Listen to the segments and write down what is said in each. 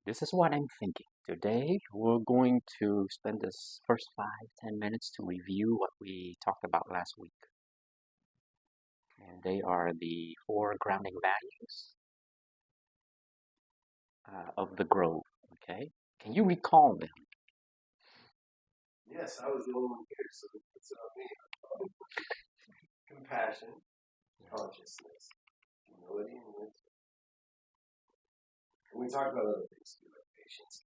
This is what I'm thinking. Today, we're going to spend this first 5-10 minutes to review what we talked about last week. And they are the 4 grounding values of the grove. Okay? Can you recall them? Yes, I was the only one here, so it's on me. Compassion, consciousness, humility, and wisdom. And we talked about other things too, like patience.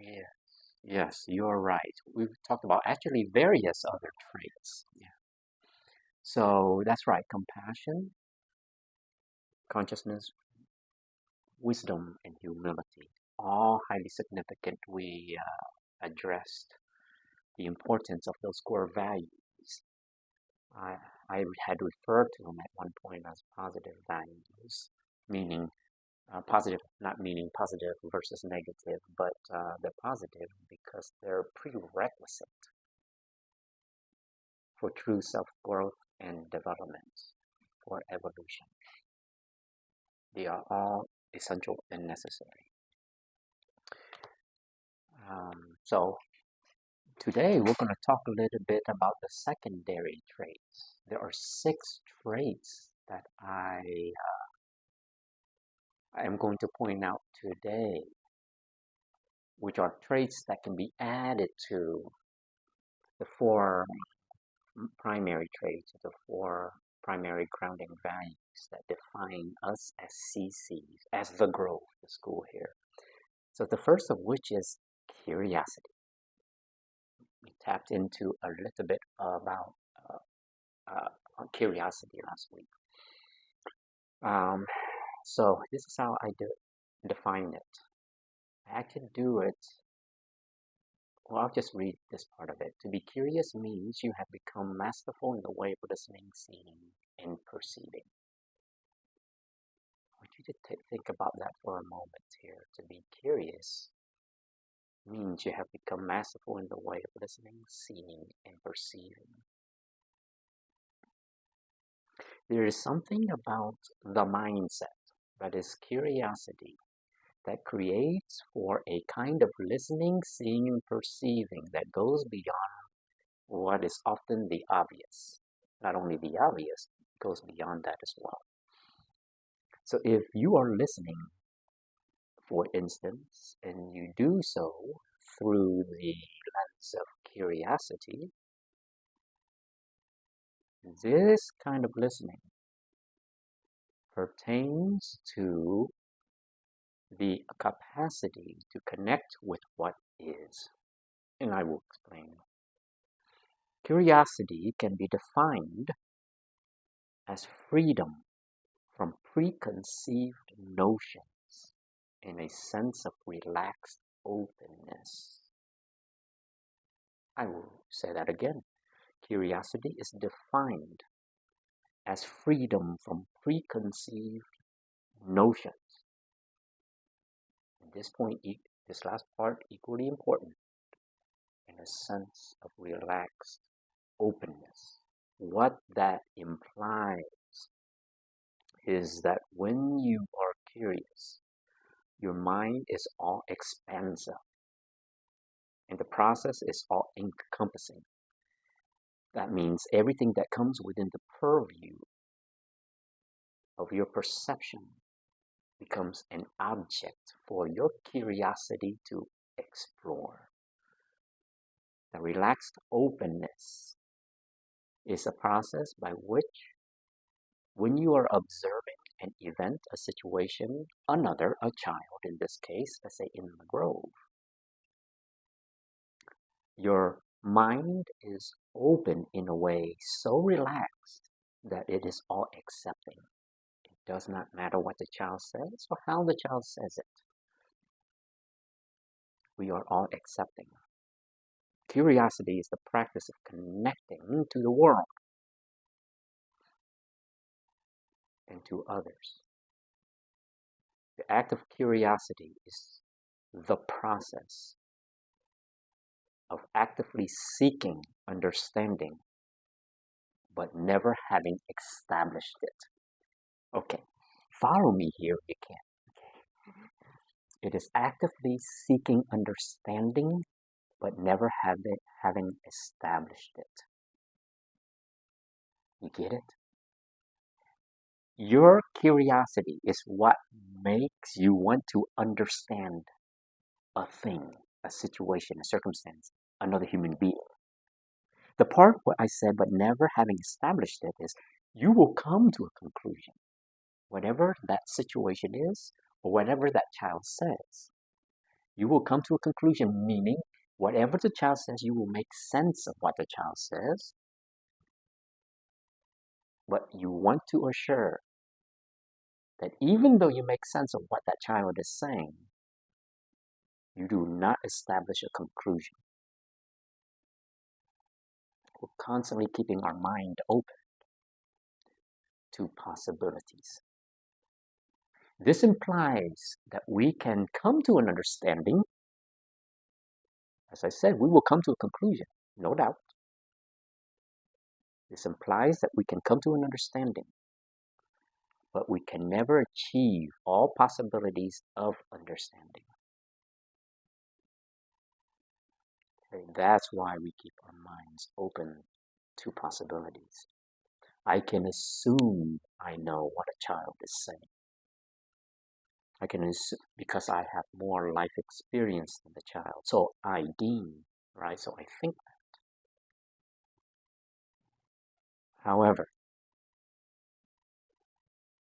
Yes. Yes, you're right. We've talked about actually various other traits. Yeah. So that's right. Compassion, consciousness, wisdom, and humility. All highly significant. We addressed the importance of those core values. I, I had referred to them at one point as positive values, meaning positive, not meaning positive versus negative, but they're positive because they're prerequisite for true self-growth and development, for evolution. They are all essential and necessary. So today we're going to talk a little bit about the secondary traits. There are 6 traits that I am going to point out today, which are traits that can be added to the 4 primary traits, the 4 primary grounding values that define us as CCs, as the grove, the school here. So the first of which is curiosity. We tapped into a little bit about curiosity last week. So this is how I define it. I actually do it. Well, I'll just read this part of it. To be curious means you have become masterful in the way of listening, seeing, and perceiving. I want you to think about that for a moment here. To be curious means you have become masterful in the way of listening, seeing, and perceiving. There is something about the mindset, that is curiosity, that creates for a kind of listening, seeing, and perceiving that goes beyond what is often the obvious. Not only the obvious, it goes beyond that as well. So if you are listening, for instance, and you do so through the lens of curiosity, this kind of listening pertains to the capacity to connect with what is. And I will explain. Curiosity can be defined as freedom from preconceived notions and a sense of relaxed openness. I will say that again. Curiosity is defined as freedom from preconceived notions. And this last part, equally important, in a sense of relaxed openness. What that implies is that when you are curious, your mind is all expansive, and the process is all encompassing. That means everything that comes within the purview of your perception becomes an object for your curiosity to explore. The relaxed openness is a process by which, when you are observing an event, a situation, another, a child in this case, let's say in the grove, your mind is open in a way so relaxed that it is all accepting. It does not matter what the child says or how the child says it. We are all accepting. Curiosity is the practice of connecting to the world and to others. The act of curiosity is the process of actively seeking understanding, but never having established it. Okay, follow me here if you can. It is actively seeking understanding, but never having established it. You get it? Your curiosity is what makes you want to understand a thing, a situation, a circumstance, another human being. The part where I said, but never having established it, is you will come to a conclusion, whatever that situation is, or whatever that child says. You will come to a conclusion, meaning whatever the child says, you will make sense of what the child says. But you want to assure that even though you make sense of what that child is saying, you do not establish a conclusion. We're constantly keeping our mind open to possibilities. This implies that we can come to an understanding. As I said, we will come to a conclusion, no doubt. This implies that we can come to an understanding, but we can never achieve all possibilities of understanding. Okay, that's why we keep our minds open to possibilities. I can assume I know what a child is saying. I can assume because I have more life experience than the child. So I deem, right? So I think that. However,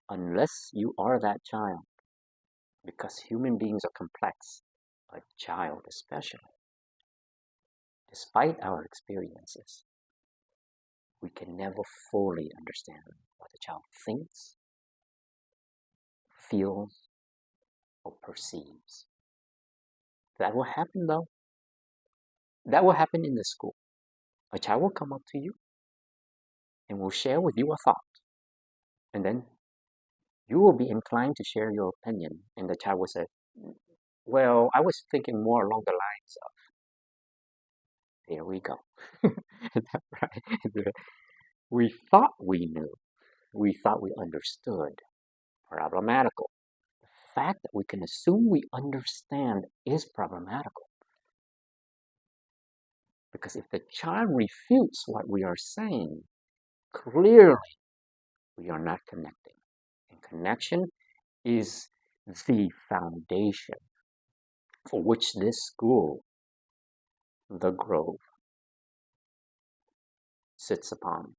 unless you are that child, because human beings are complex, a child especially, despite our experiences, we can never fully understand what the child thinks, feels, or perceives. That will happen though. That will happen in the school. A child will come up to you and will share with you a thought. And then you will be inclined to share your opinion. And the child will say, well, I was thinking more along the lines of, here we go. Right? We thought we knew. We thought we understood. Problematical. The fact that we can assume we understand is problematical. Because if the child refutes what we are saying, clearly we are not connecting. And connection is the foundation for which this school, the Grove, sits upon.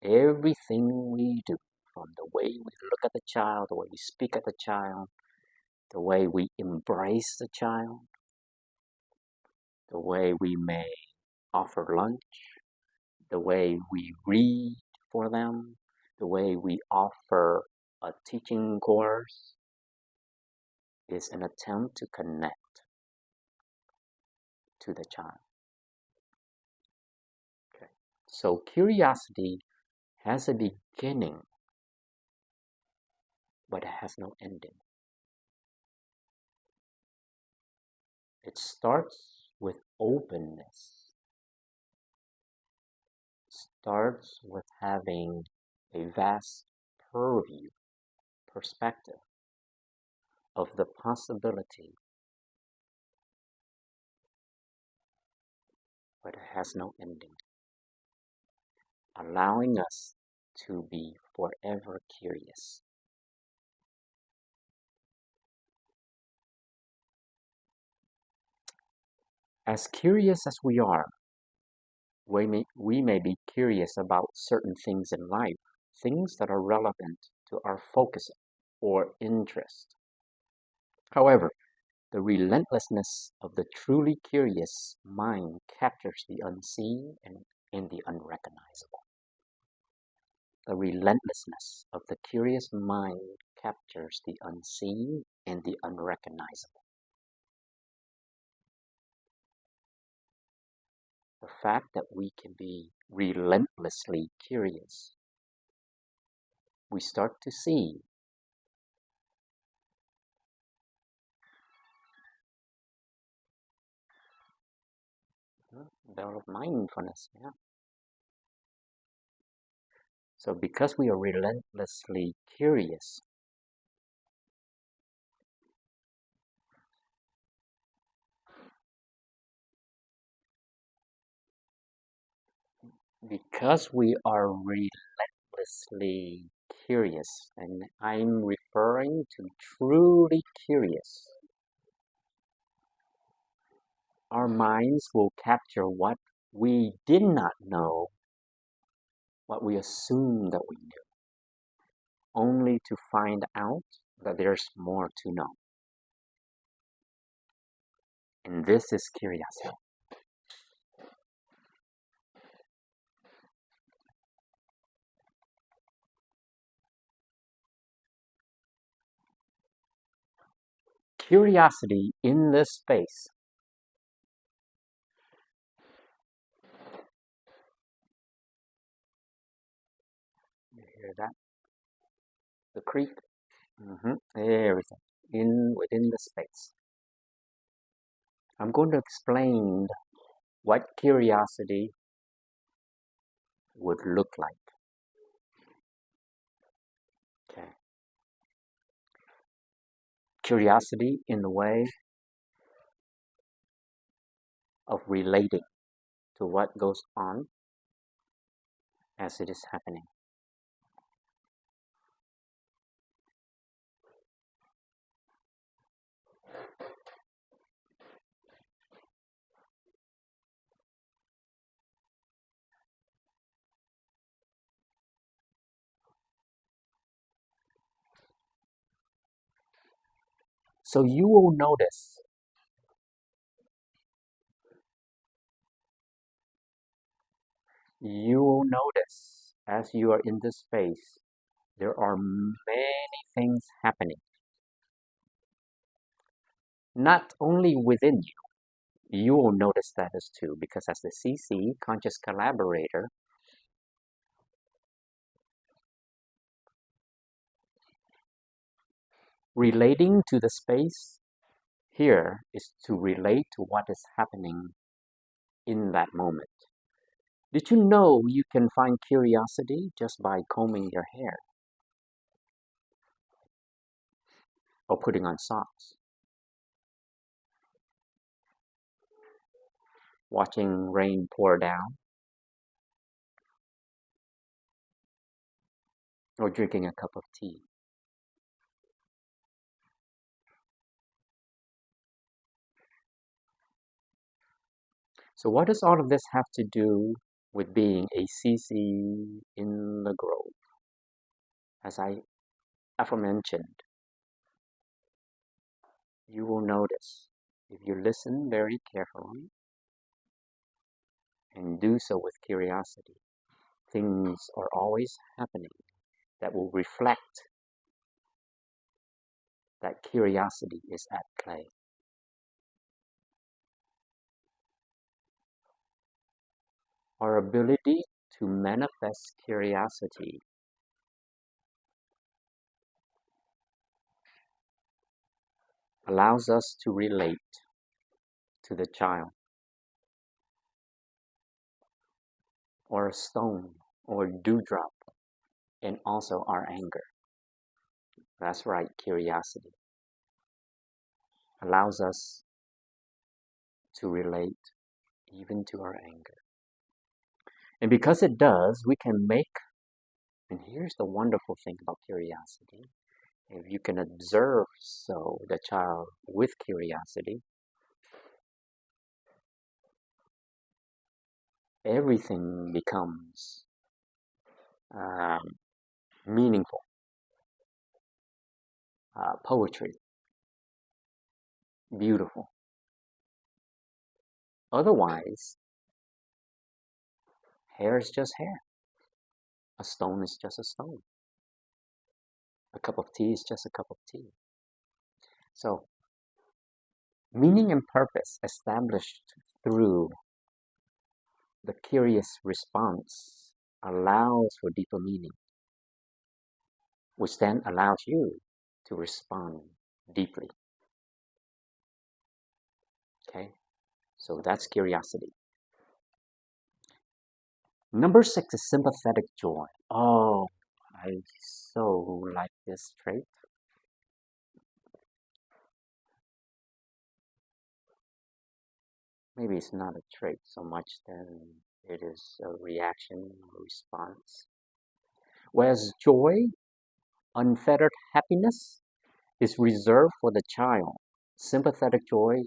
Everything we do, from the way we look at the child, the way we speak at the child, the way we embrace the child, the way we may offer lunch, the way we read for them, the way we offer a teaching course, is an attempt to connect to the child. Okay. So curiosity has a beginning, but it has no ending. It starts with openness. It starts with having a vast perspective of the possibility, but it has no ending, allowing us to be forever curious. As curious as we are, we may be curious about certain things in life, things that are relevant to our focus or interest. However, the relentlessness of the truly curious mind captures the unseen and the unrecognizable. The relentlessness of the curious mind captures the unseen and the unrecognizable. The fact that we can be relentlessly curious, we start to see develop mindfulness. Yeah. So because we are relentlessly curious, Because we are relentlessly curious, and I'm referring to truly curious, our minds will capture what we did not know, what we assumed that we knew, only to find out that there's more to know. And this is curiosity. Curiosity in this space. You hear that? The creak? Everything within the space. I'm going to explain what curiosity would look like. Okay. Curiosity in the way of relating to what goes on as it is happening. So you will notice as you are in this space, there are many things happening. Not only within you, you will notice that as too, because as the CC, Conscious Collaborator, relating to the space here is to relate to what is happening in that moment. Did you know you can find curiosity just by combing your hair or putting on socks, watching rain pour down, or drinking a cup of tea? So what does all of this have to do with being a CC in the grove? As I aforementioned, you will notice, if you listen very carefully and do so with curiosity, things are always happening that will reflect that curiosity is at play. Our ability to manifest curiosity allows us to relate to the child, or a stone, or dewdrop, and also our anger. That's right, curiosity allows us to relate even to our anger. And because it does, we can make, and here's the wonderful thing about curiosity, if you can observe the child with curiosity, everything becomes meaningful, poetry, beautiful. Otherwise, hair is just hair. A stone is just a stone. A cup of tea is just a cup of tea. So, meaning and purpose established through the curious response allows for deeper meaning, which then allows you to respond deeply. Okay? So that's curiosity. Number 6 is sympathetic joy. Oh, I so like this trait. Maybe it's not a trait so much than It is a reaction or response. Whereas joy, unfettered happiness, is reserved for the child. Sympathetic joy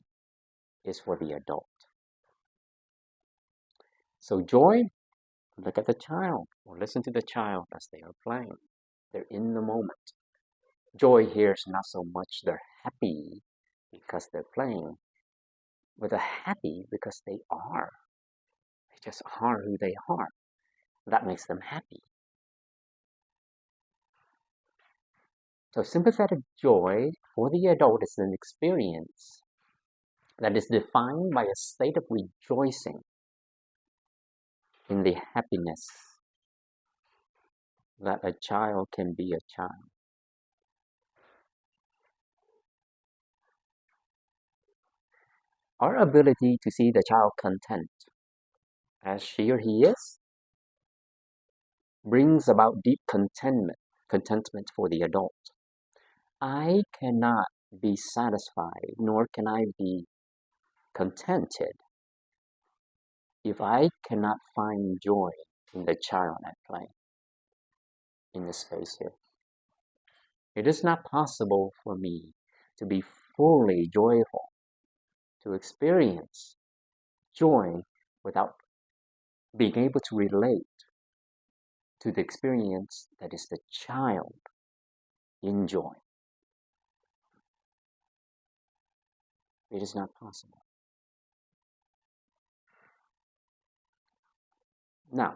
is for the adult. So joy, look at the child or listen to the child as they are playing. They're in the moment. Joy here is not so much they're happy because they're playing, but they're happy because they are. They just are who they are. That makes them happy. So sympathetic joy for the adult is an experience that is defined by a state of rejoicing in the happiness that a child can be a child. Our ability to see the child content as she or he is brings about deep contentment for the adult. I cannot be satisfied, nor can I be contented if I cannot find joy in the child at play, in the space here. It is not possible for me to be fully joyful, to experience joy without being able to relate to the experience that is the child in joy. It is not possible. Now,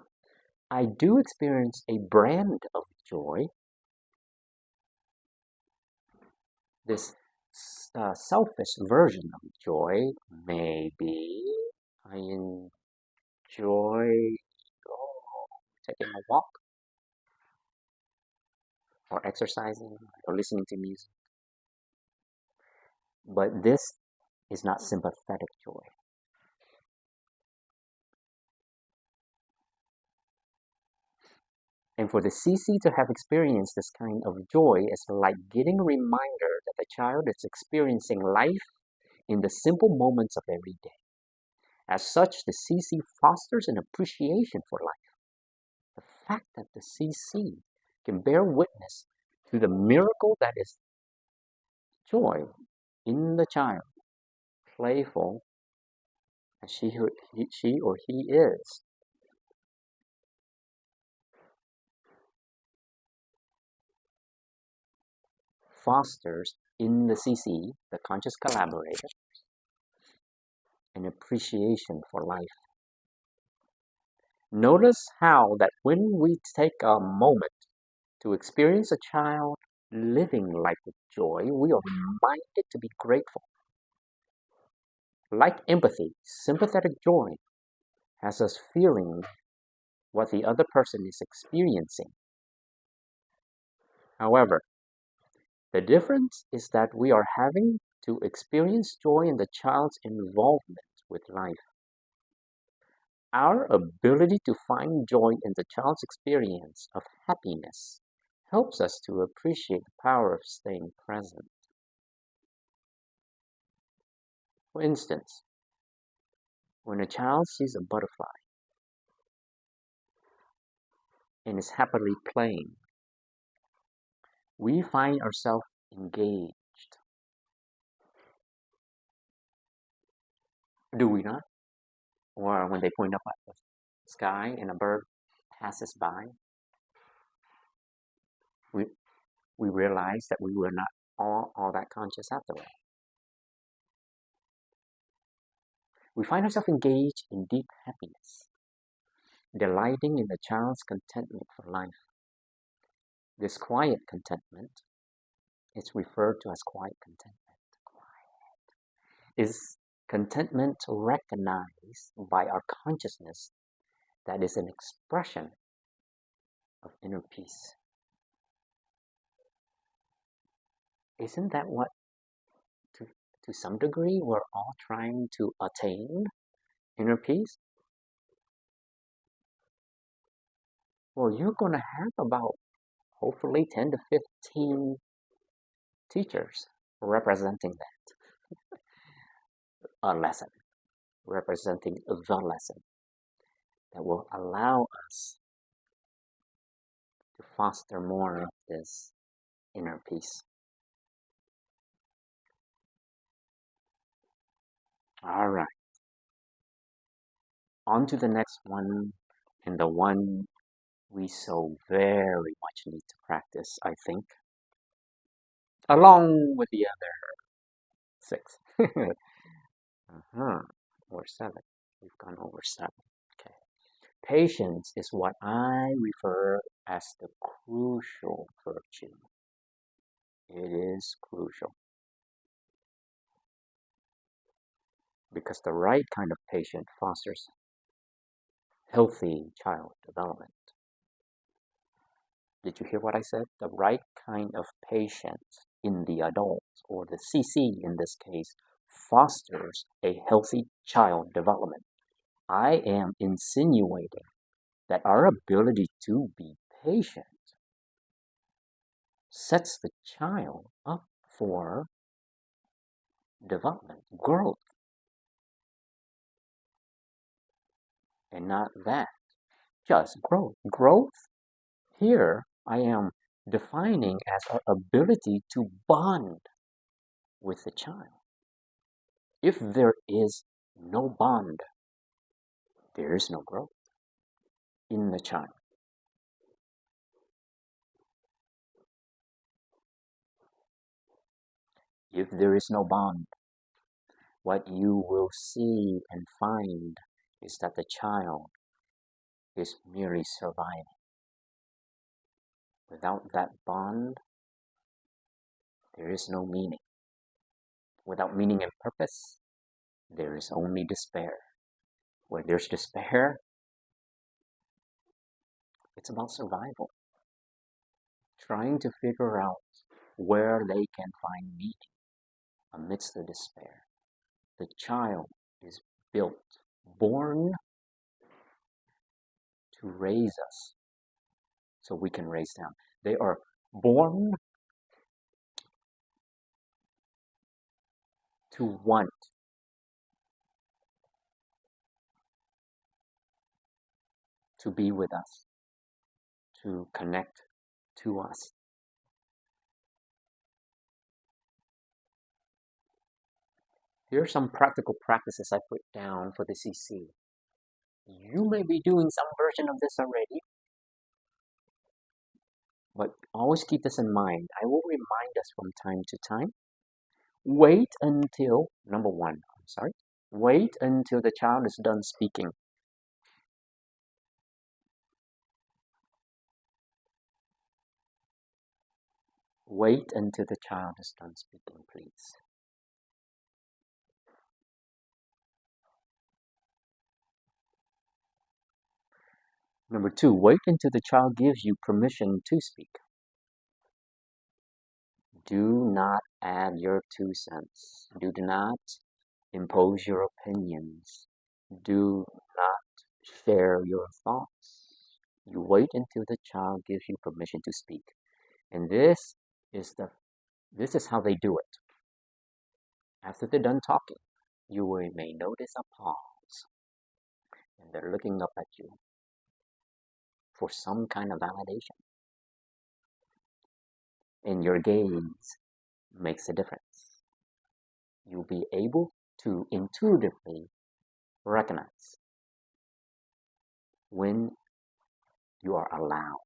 I do experience a brand of joy. This selfish version of joy may be I enjoy taking a walk or exercising or listening to music. But this is not sympathetic joy. And for the CC to have experienced this kind of joy is like getting a reminder that the child is experiencing life in the simple moments of every day. As such, the CC fosters an appreciation for life. The fact that the CC can bear witness to the miracle that is joy in the child, playful as she or he is, fosters in the CC, the conscious collaborator, an appreciation for life. Notice how that when we take a moment to experience a child living life with joy, we are reminded to be grateful. Like empathy, sympathetic joy has us feeling what the other person is experiencing. However, the difference is that we are having to experience joy in the child's involvement with life. Our ability to find joy in the child's experience of happiness helps us to appreciate the power of staying present. For instance, when a child sees a butterfly and is happily playing, we find ourselves engaged. Do we not? Or when they point up at the sky and a bird passes by, we realize that we were not all that conscious after all. We find ourselves engaged in deep happiness, delighting in the child's contentment for life. This quiet contentment is referred to as quiet contentment. Is contentment recognized by our consciousness that is an expression of inner peace. Isn't that what, to some degree, we're all trying to attain? Inner peace? Well, you're going to have about, hopefully, 10 to 15 teachers representing that. A lesson, representing the lesson. that will allow us to foster more of this inner peace. All right. On to the next one, and the one we so very much need to practice, I think, along with the other 6. Or 7. We've gone over 7. Okay. Patience is what I refer as the crucial virtue. It is crucial. Because the right kind of patience fosters healthy child development. Did you hear what I said? The right kind of patience in the adult, or the CC in this case, fosters a healthy child development. I am insinuating that our ability to be patient sets the child up for development, growth, and not that, just growth. Growth here I am defining as our ability to bond with the child. If there is no bond, there is no growth in the child. If there is no bond, what you will see and find is that the child is merely surviving. Without that bond, there is no meaning. Without meaning and purpose, there is only despair. Where there's despair, it's about survival. Trying to figure out where they can find meaning amidst the despair. The child is built, born to raise us so we can raise them. They are born to want to be with us, to connect to us. Here are some practical practices I put down for the CC. You may be doing some version of this already, but always keep this in mind. I will remind us from time to time. Wait until the child is done speaking. Wait until the child is done speaking, please. Number 2, wait until the child gives you permission to speak. Do not add your 2 cents. Do not impose your opinions. Do not share your thoughts. You wait until the child gives you permission to speak. And this is how they do it. After they're done talking, you may notice a pause. And they're looking up at you for some kind of validation. And your gaze makes a difference. You'll be able to intuitively recognize when you are allowed.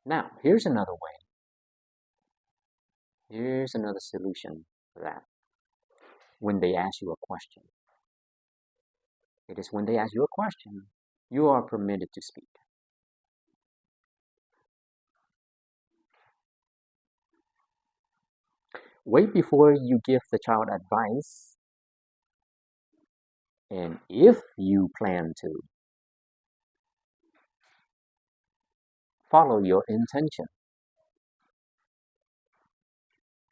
Now, here's another way. Here's another solution for that. When they ask you a question. It is when they ask you a question, you are permitted to speak. Wait before you give the child advice, and if you plan to, follow your intention.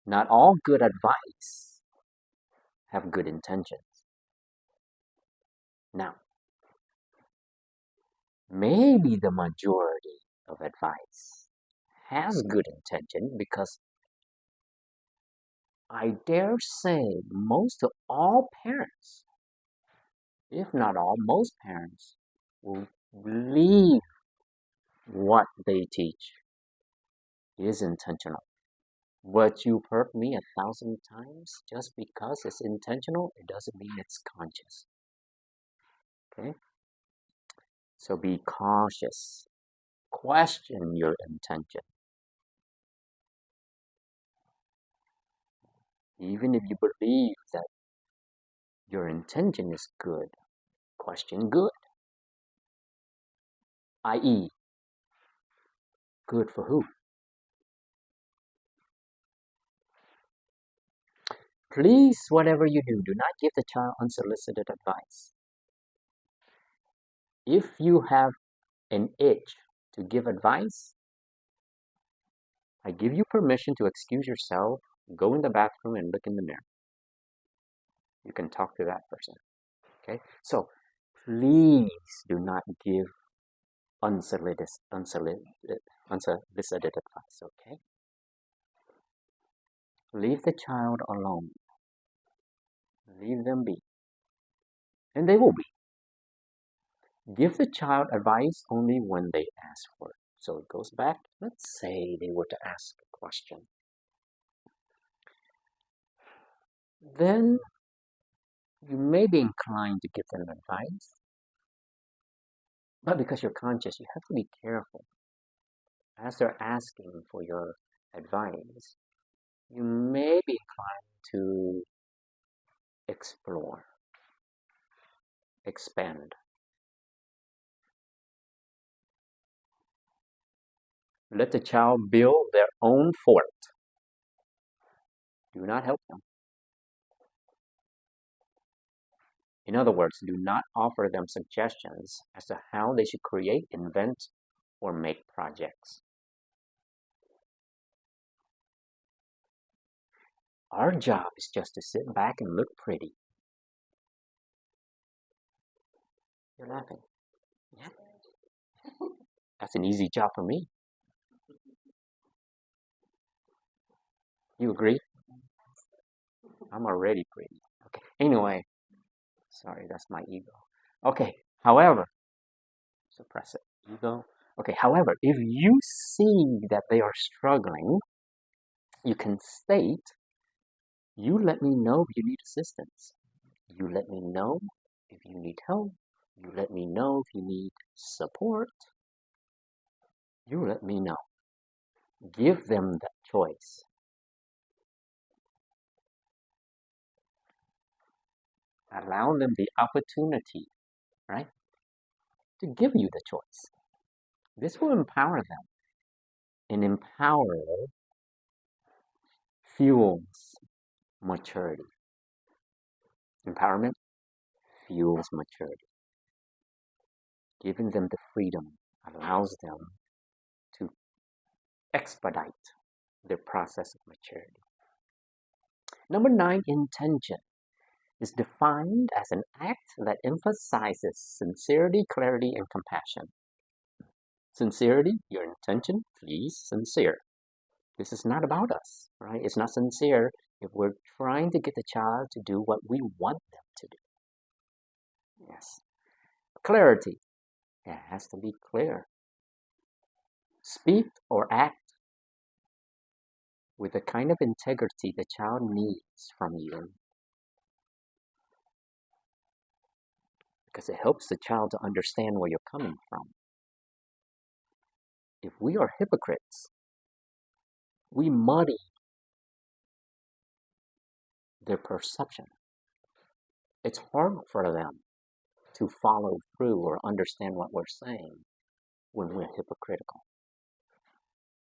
Not all good advice have good intentions. Now, maybe the majority of advice has good intention because I dare say most of all parents if not all, most parents will believe what they teach is intentional. But you've heard me 1,000 times, just because it's intentional, it doesn't mean it's conscious. Okay? So be cautious. Question your intention. Even if you believe that your intention is good, question good. I.e., good for who? Please, whatever you do not give the child unsolicited advice. If you have an itch to give advice, I give you permission to excuse yourself, go in the bathroom and look in the mirror. You can talk to that person. Okay? So please do not give unsolicited advice. Okay? Leave the child alone. Leave them be. And they will be. Give the child advice only when they ask for it. So it goes back, let's say they were to ask a question. Then you may be inclined to give them advice. But because you're conscious, you have to be careful. As they're asking for your advice, you may be inclined to explore, expand. Let the child build their own fort. Do not help them. In other words, do not offer them suggestions as to how they should create, invent, or make projects. Our job is just to sit back and look pretty. You're laughing. Yeah. That's an easy job for me. You agree? I'm already pretty. Okay. Anyway, sorry, that's my ego. Okay. However, suppress it. Ego. Okay. However, if you see that they are struggling, you can state, you let me know if you need assistance. You let me know if you need help. You let me know if you need support. You let me know. Give them that choice. Allow them the opportunity, right, to give you the choice. This will empower them. And empower fuels maturity. Empowerment fuels maturity. Giving them the freedom allows them to expedite their process of maturity. Number 9, intention is defined as an act that emphasizes sincerity, clarity, and compassion. Sincerity, your intention, please, sincere. This is not about us, right? It's not sincere if we're trying to get the child to do what we want them to do. Yes. Clarity, it has to be clear. Speak or act with the kind of integrity the child needs from you, because it helps the child to understand where you're coming from. If we are hypocrites, we muddy their perception. It's hard for them to follow through or understand what we're saying when we're hypocritical.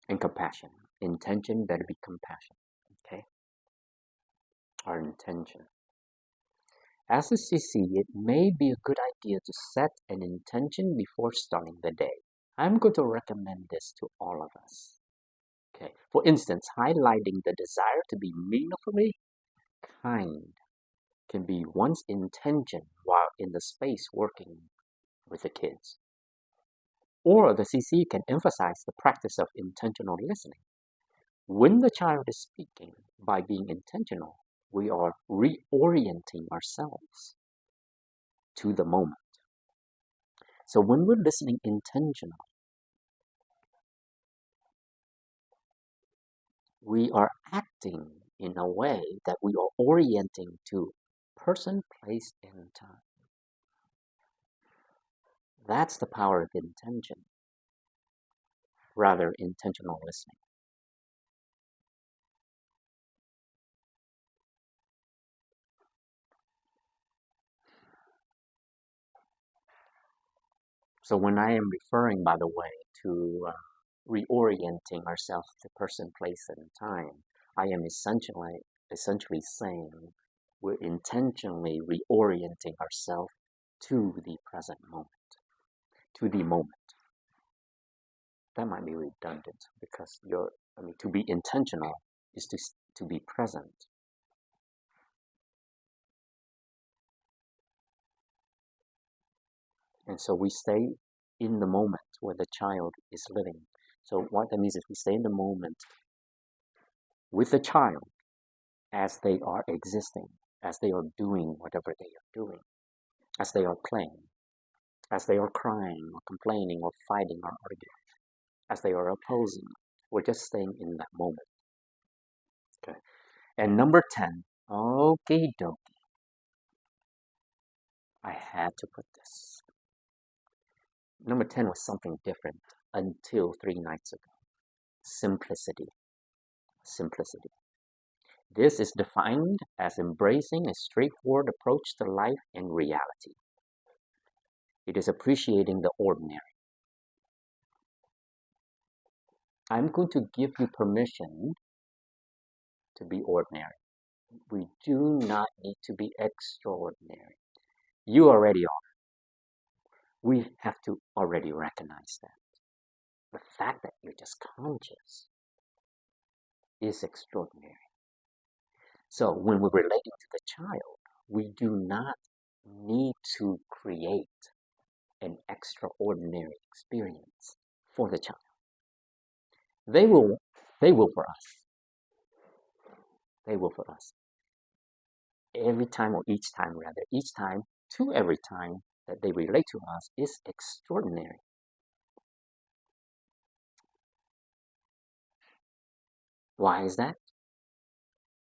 And compassion. Intention better be compassion. Okay? Our intention. As a CC, it may be a good idea to set an intention before starting the day. I'm going to recommend this to all of us. Okay. For instance, highlighting the desire to be meaningfully kind can be one's intention while in the space working with the kids. Or the CC can emphasize the practice of intentional listening. When the child is speaking, by being intentional, we are reorienting ourselves. to the moment. So when we're listening intentionally, we are acting in a way that we are orienting to person, place, and time. That's the power of intention, rather intentional listening. So when I am referring, by the way, to reorienting ourselves to person, place, and time, I am essentially saying we're intentionally reorienting ourselves to the present moment, to the moment. That might be redundant because to be intentional is to be present. And so we stay in the moment where the child is living. So what that means is we stay in the moment with the child as they are existing, as they are doing whatever they are doing, as they are playing, as they are crying or complaining or fighting or arguing, as they are opposing. We're just staying in that moment. Okay. And number 10, okie dokie. I had to put this. Number 10 was something different until 3 nights ago. Simplicity. Simplicity. This is defined as embracing a straightforward approach to life and reality. It is appreciating the ordinary. I'm going to give you permission to be ordinary. We do not need to be extraordinary. You already are. We have to already recognize that. The fact that you're just conscious is extraordinary. So when we're relating to the child, we do not need to create an extraordinary experience for the child. They will for us. They will for us. Every time, or each time rather, each time to every time that they relate to us is extraordinary. Why is that?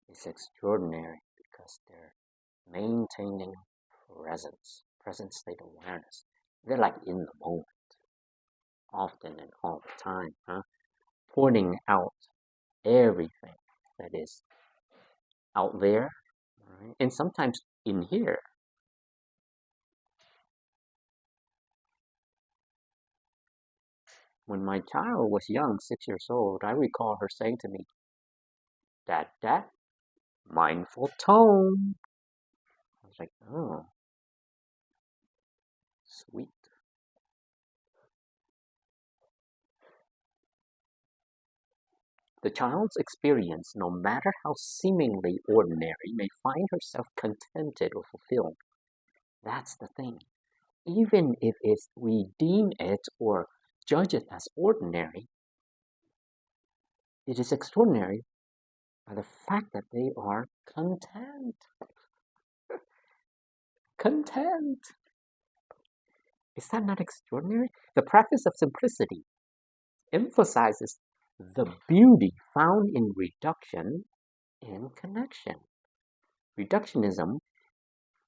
It's extraordinary because they're maintaining present state awareness. They're like in the moment, often and all the time, pointing out everything that is out there, right? And sometimes in here. When my child was young, 6 years old, I recall her saying to me, Dad, mindful tone. I was like, oh, sweet. The child's experience, no matter how seemingly ordinary, may find herself contented or fulfilled. That's the thing. Even if we deem it or judge it as ordinary, it is extraordinary by the fact that they are content. Content. Is that not extraordinary? The practice of simplicity emphasizes the beauty found in reduction and connection. Reductionism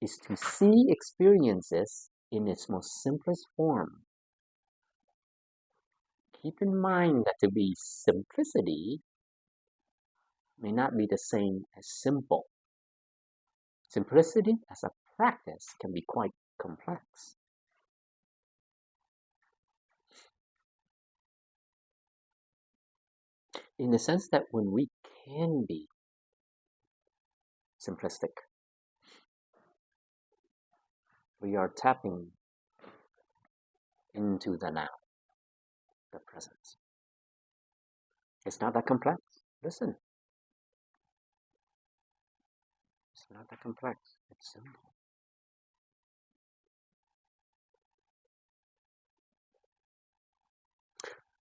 is to see experiences in its most simplest form. Keep in mind that to be simplicity may not be the same as simple. Simplicity as a practice can be quite complex. In the sense that when we can be simplistic, we are tapping into the now, the present. It's not that complex. Listen. It's not that complex. It's simple.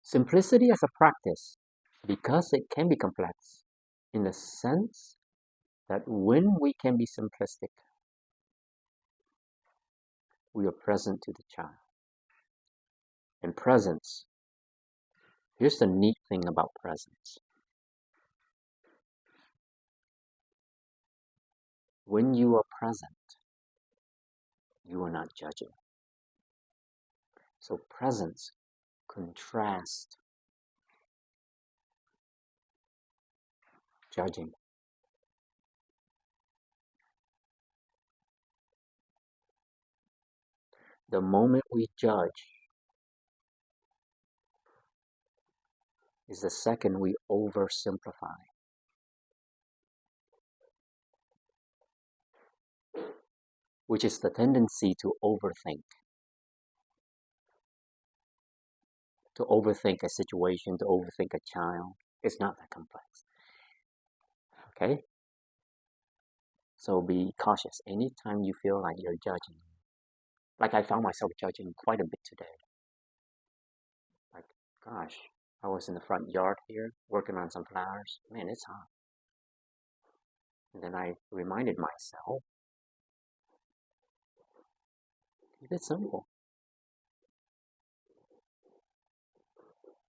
Simplicity as a practice, because it can be complex, in the sense that when we can be simplistic, we are present to the child. And presence, here's the neat thing about presence. When you are present, you are not judging. So presence contrasts judging. The moment we judge is the second we oversimplify. Which is the tendency to overthink. To overthink a situation, to overthink a child. It's not that complex. Okay? So be cautious. Anytime you feel like you're judging. Like I found myself judging quite a bit today. Like, gosh, I was in the front yard here working on some flowers. Man, it's hot. And then I reminded myself, keep it simple.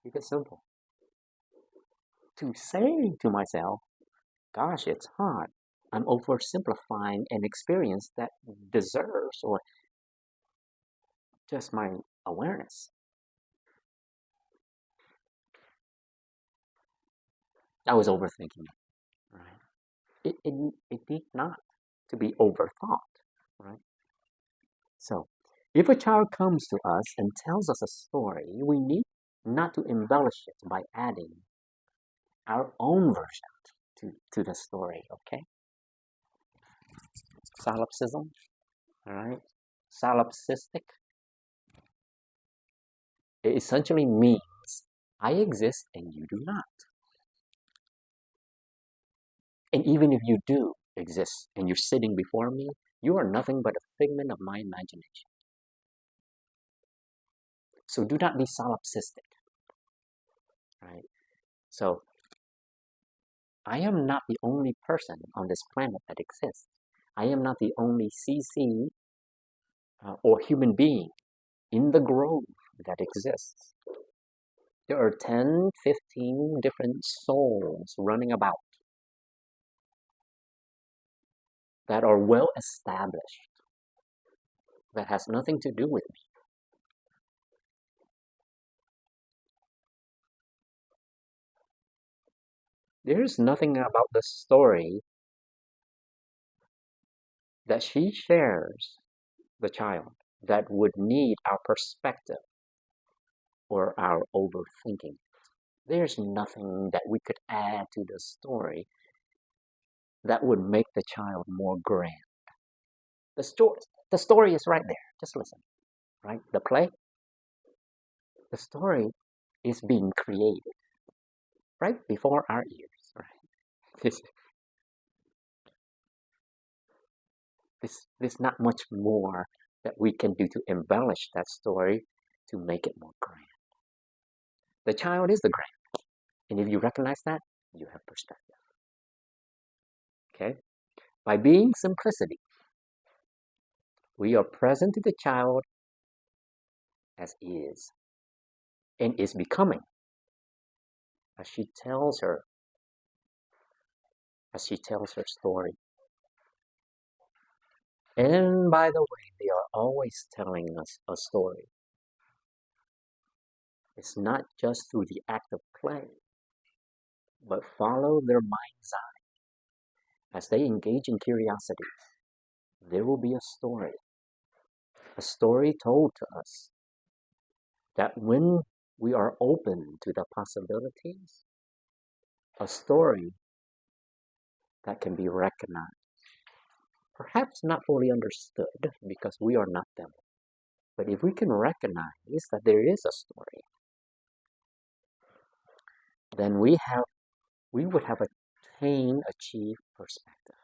Keep it simple. To say to myself, gosh, it's hot. I'm oversimplifying an experience that deserves or just my awareness. I was overthinking it, right? It need not to be overthought, right? So, if a child comes to us and tells us a story, we need not to embellish it by adding our own version to the story, okay? Solipsism, all right? Solipsistic. It essentially means I exist and you do not. And even if you do exist and you're sitting before me, you are nothing but a figment of my imagination. So do not be solipsistic, right? So I am not the only person on this planet that exists. I am not the only CC or human being in the grove that exists. There are 10, 15 different souls running about that are well established, that has nothing to do with me. There's nothing about the story that she shares, the child, that would need our perspective or our overthinking. There's nothing that we could add to the story that would make the child more grand. The story is right there. Just listen, right? The play, the story is being created right before our ears, right? There's not much more that we can do to embellish that story to make it more grand. The child is the grand. And if you recognize that, you have perspective. Okay? By being simplicity, we are present to the child as is and is becoming as she tells her story. And by the way, they are always telling us a story. It's not just through the act of play, but follow their mind's eye. As they engage in curiosity, there will be a story told to us that when we are open to the possibilities, a story that can be recognized. Perhaps not fully understood because we are not them. But if we can recognize that there is a story, then we would have achieved perspective.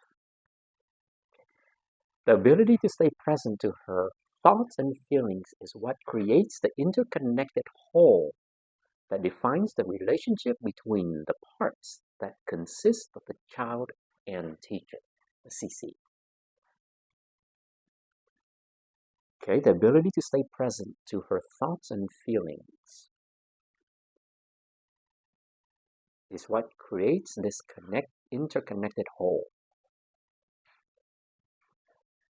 The ability to stay present to her thoughts and feelings is what creates the interconnected whole that defines the relationship between the parts that consist of the child and teacher, the CC. Okay, the ability to stay present to her thoughts and feelings is what creates this interconnected whole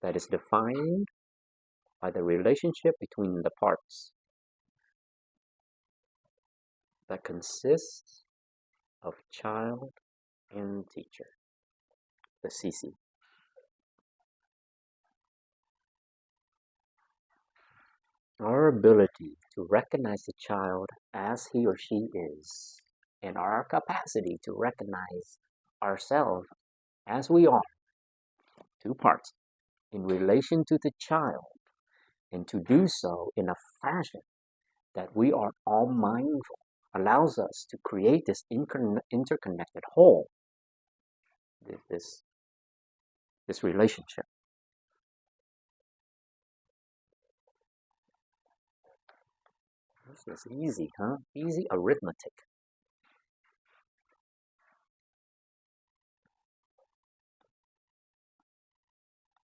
that is defined by the relationship between the parts that consists of child and teacher, the CC. Our ability to recognize the child as he or she is, and our capacity to recognize ourselves as we are, two parts, in relation to the child, and to do so in a fashion that we are all mindful, allows us to create this interconnected whole, this relationship. This is easy, huh? Easy arithmetic.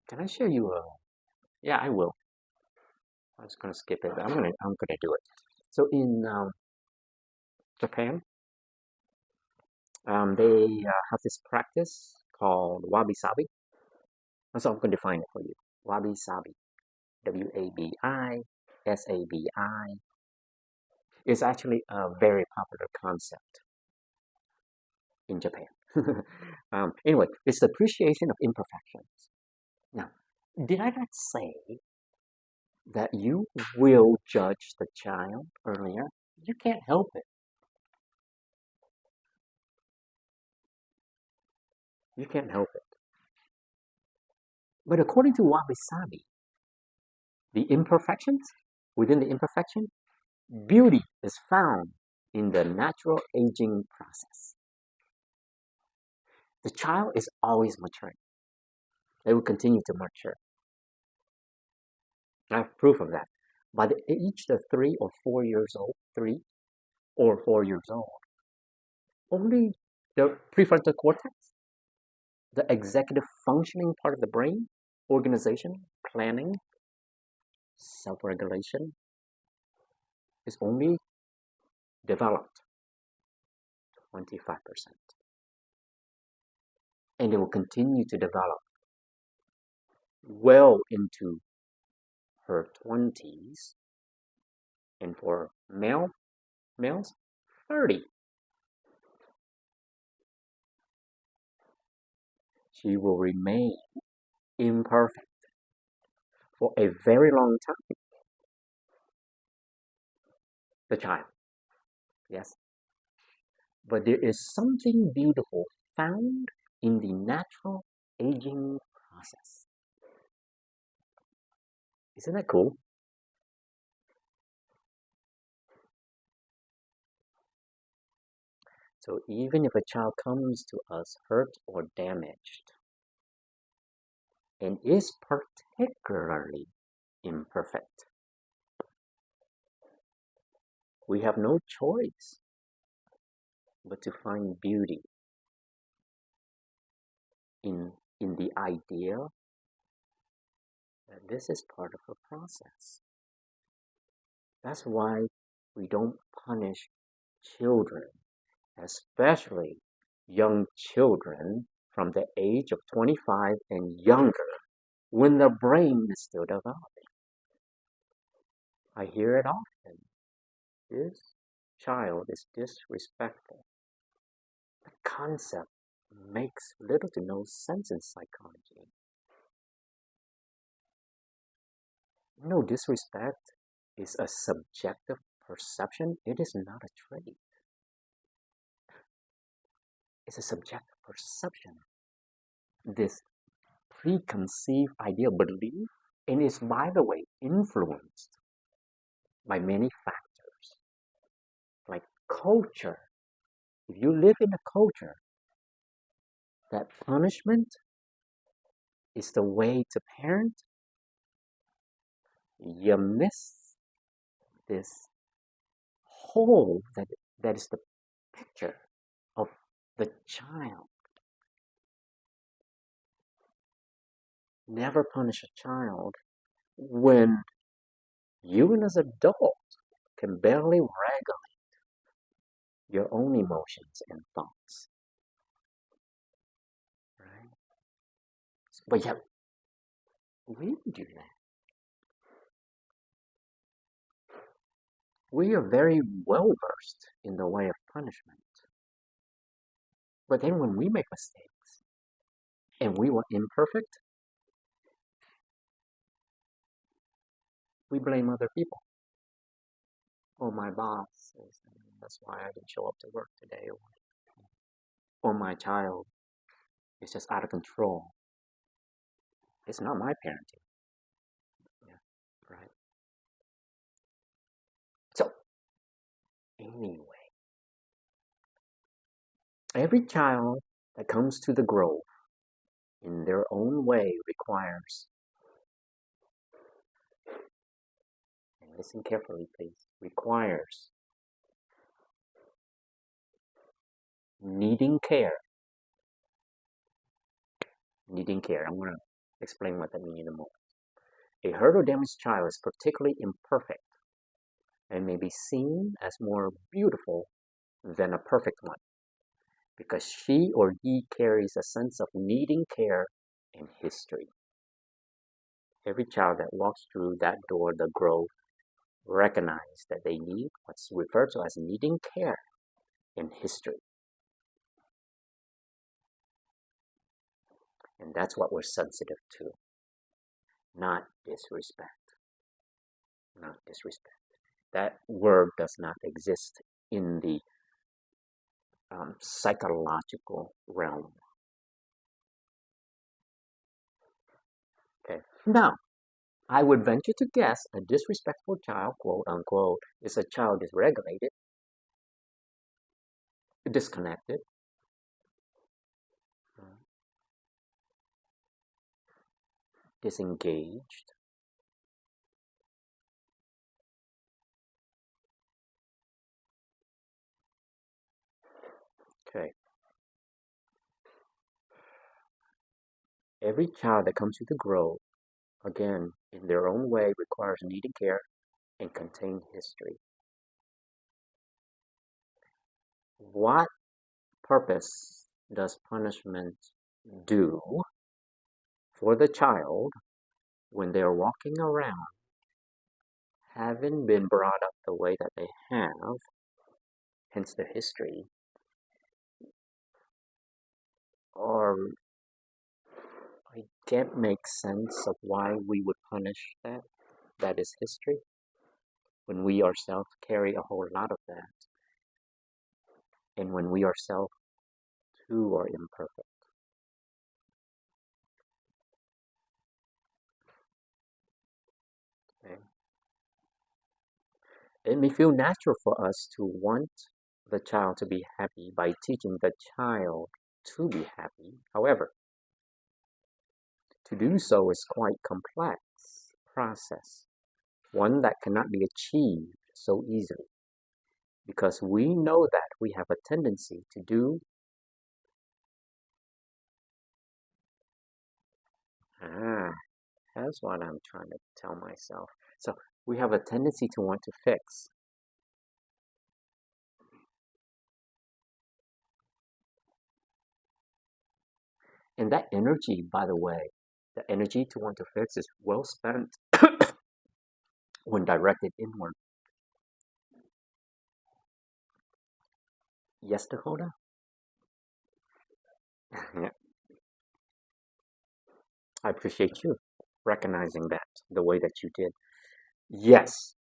Can I show you a? Yeah, I will. I'm just gonna skip it. I'm gonna do it. So in Japan, they have this practice called wabi sabi. So I'm gonna define it for you. Wabi sabi, WABISABI. Is actually a very popular concept in Japan. Anyway, it's the appreciation of imperfections. Now, did I not say that you will judge the child earlier? You can't help it. You can't help it. But according to Wabi Sabi, the imperfections, within the imperfection, beauty is found in the natural aging process. The child is always maturing. They will continue to mature. I have proof of that. By the age of 3 or 4 years old, only the prefrontal cortex, the executive functioning part of the brain, organization, planning, self-regulation, is only developed 25%. And it will continue to develop well into her 20s, and for males, 30. She will remain imperfect for a very long time. The child, yes. But there is something beautiful found in the natural aging process. Isn't that cool? So even if a child comes to us hurt or damaged and is particularly imperfect, we have no choice but to find beauty in the idea that this is part of a process. That's why we don't punish children, especially young children from the age of 25 and younger, when the brain is still developing. I hear it often. This child is disrespectful. The concept makes little to no sense in psychology. No, disrespect is a subjective perception. It is not a trait. It's a subjective perception. This preconceived idea, belief, and is, by the way, influenced by many factors, like culture. If you live in a culture that punishment is the way to parent, you miss this whole that is the picture of the child. Never punish a child when you as an adult can barely regulate your own emotions and thoughts, right? But yet, we do that. We are very well versed in the way of punishment. But then when we make mistakes and we were imperfect, we blame other people. Oh, my boss is, that's why I didn't show up to work today. Or my child is just out of control. It's not my parenting. Yeah, right. So, anyway, every child that comes to the grove in their own way requires, and listen carefully please, requires needing care. Needing care. I'm going to explain what that means in a moment. A hurt or damaged child is particularly imperfect and may be seen as more beautiful than a perfect one because she or he carries a sense of needing care and history. Every child that walks through that door, the grove, recognize that they need what's referred to as needing care and history. And that's what we're sensitive to, not disrespect. Not disrespect. That word does not exist in the psychological realm. Okay. Now, I would venture to guess a disrespectful child, quote unquote, is a child dysregulated, disconnected, disengaged. Okay. Every child that comes to the grove, again, in their own way, requires needing care and contained history. What purpose does punishment do for the child when they're walking around having been brought up the way that they have, hence their history, or I can't make sense of why we would punish that. That is history. When we ourselves carry a whole lot of that, and when we ourselves too are imperfect. Okay? It may feel natural for us to want the child to be happy by teaching the child to be happy. However, to do so is quite complex process, one that cannot be achieved so easily, because we know that we have a tendency to do that's what I'm trying to tell myself. So we have a tendency to want to fix. And that energy, by the way, the energy to want to fix is well spent when directed inward. Yes, Dakota? Yeah. I appreciate you recognizing that the way that you did. Yes.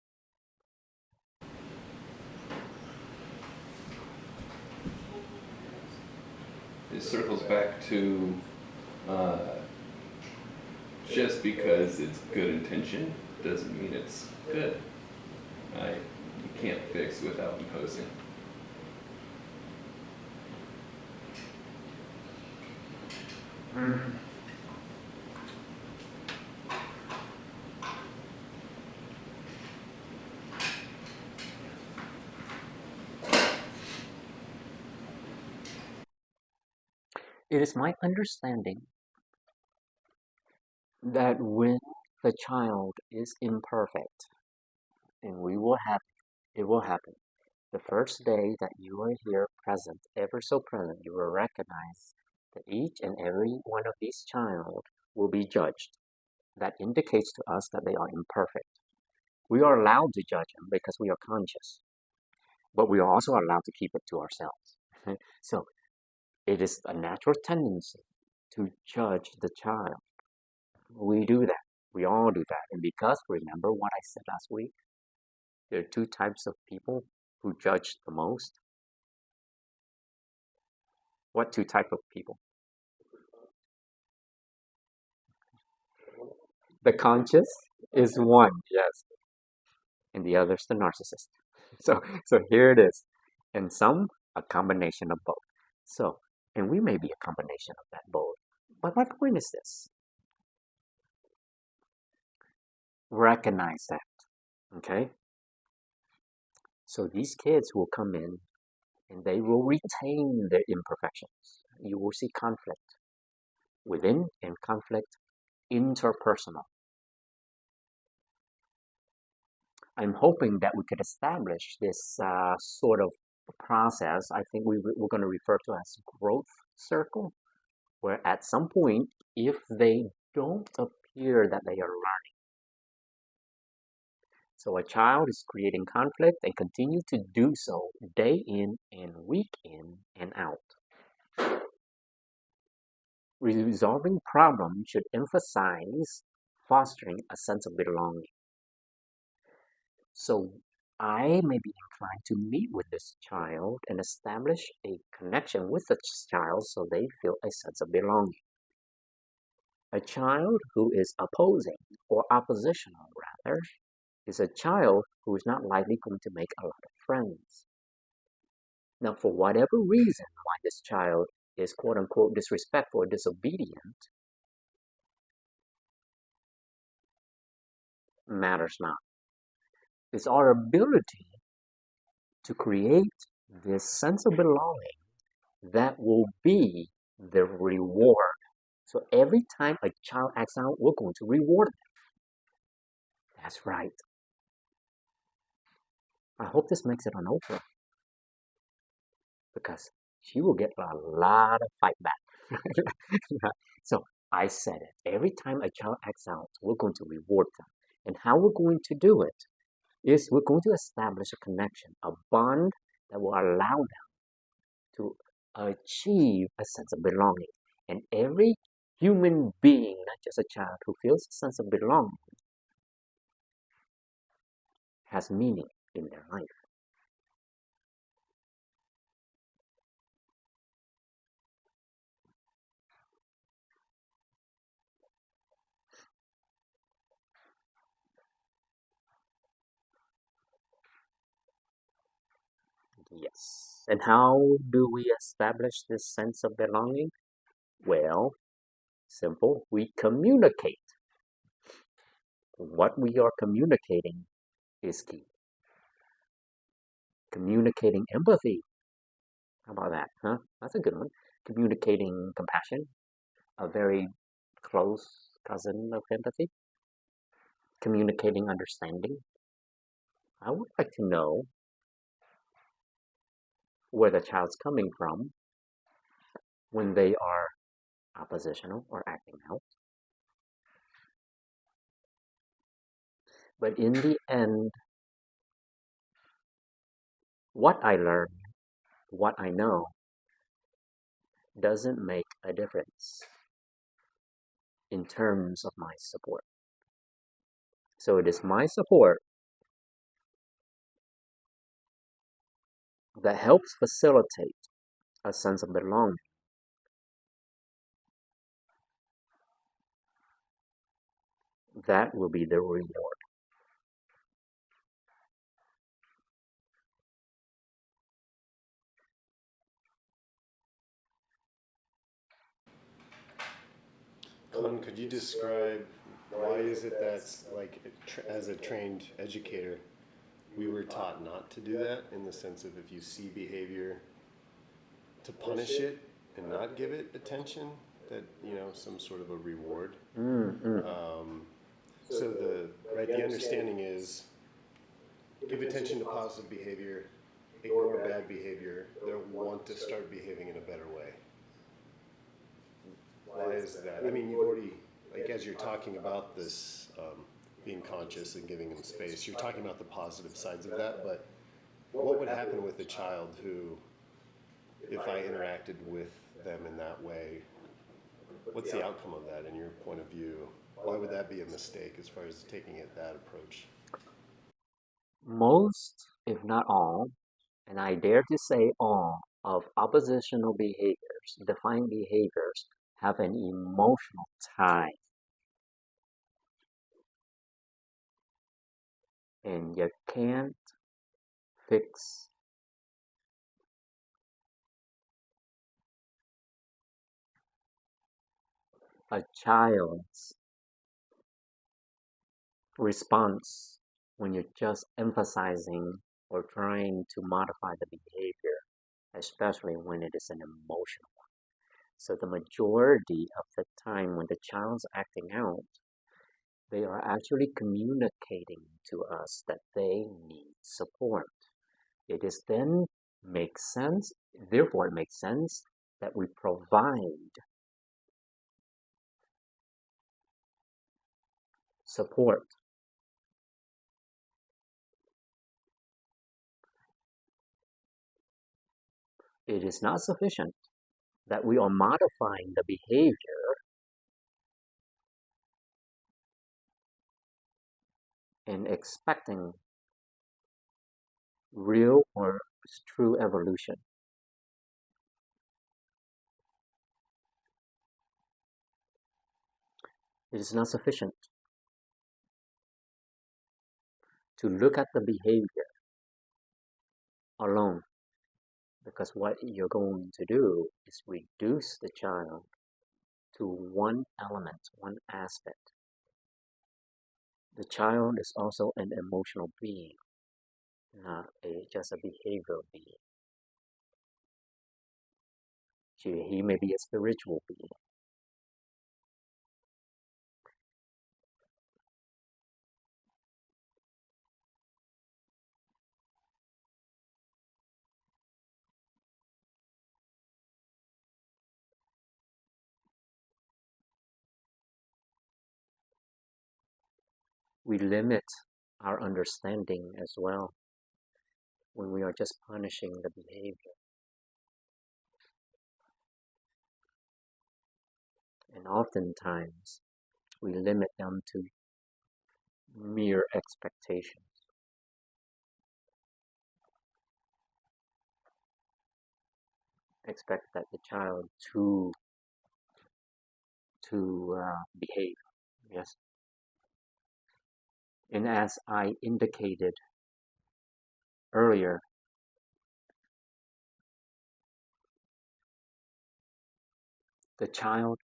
It circles back to just because it's good intention doesn't mean it's good. You can't fix without imposing. It is my understanding that when the child is imperfect, and it will happen. The first day that you are here present, ever so present, you will recognize that each and every one of these child will be judged. That indicates to us that they are imperfect. We are allowed to judge them because we are conscious, but we are also allowed to keep it to ourselves. So it is a natural tendency to judge the child. We do that. We all do that. And because, remember what I said last week? There are two types of people who judge the most. What two type of people? The conscious is one, yes, and the other is the narcissist. So here it is. And some, a combination of both. So, and we may be a combination of that both. But my point is this. Recognize that, okay? So these kids will come in and they will retain their imperfections. You will see conflict within and conflict interpersonal. I'm hoping that we could establish this sort of process. I think we're going to refer to as growth circle, where at some point, if they don't appear that they are learning, so a child is creating conflict and continue to do so day in and week in and out. Resolving problems should emphasize fostering a sense of belonging. So I may be inclined to meet with this child and establish a connection with the child so they feel a sense of belonging. A child who is opposing or oppositional, rather, is a child who is not likely going to make a lot of friends. Now, for whatever reason why this child is quote unquote disrespectful or disobedient, matters not. It's our ability to create this sense of belonging that will be the reward. So every time a child acts out, we're going to reward them. That's right. I hope this makes it on Oprah, because she will get a lot of fight back. So I said it. Every time a child acts out, we're going to reward them. And how we're going to do it is we're going to establish a connection, a bond that will allow them to achieve a sense of belonging. And every human being, not just a child, who feels a sense of belonging has meaning in their life. Yes. And how do we establish this sense of belonging? Well, simple. We communicate. What we are communicating is key. Communicating empathy. How about that, huh? That's a good one. Communicating compassion, a very close cousin of empathy. Communicating understanding. I would like to know where the child's coming from when they are oppositional or acting out. But in the end, what I learn, what I know, doesn't make a difference in terms of my support. So it is my support that helps facilitate a sense of belonging. That will be the reward. Khanh, could you describe why is it that's like as a trained educator, we were taught not to do that, in the sense of if you see behavior, to punish it and not give it attention, that some sort of a reward. understanding is give attention to positive behavior, ignore bad behavior, they'll want to start behaving in a better way. Why is that? I mean, you've already, like, as you're talking about this, being conscious and giving them space, you're talking about the positive sides of that, but what would happen with a child who, if I interacted with them in that way, what's the outcome of that in your point of view? Why would that be a mistake as far as taking it that approach? Most, if not all, and I dare to say all, of oppositional behaviors, defined behaviors, have an emotional tie. And you can't fix a child's response when you're just emphasizing or trying to modify the behavior, especially when it is an emotional one. So the majority of the time when the child's acting out, they are actually communicating to us that they need support. It is then makes sense, therefore it makes sense that we provide support. It is not sufficient that we are modifying the behavior and expecting real or true evolution. It is not sufficient to look at the behavior alone, because what you're going to do is reduce the child to one element, one aspect. The child is also an emotional being, not just a behavioral being. He may be a spiritual being. We limit our understanding as well when we are just punishing the behavior. And oftentimes, we limit them to mere expectations. Expect that the child to behave, yes. And as I indicated earlier, the child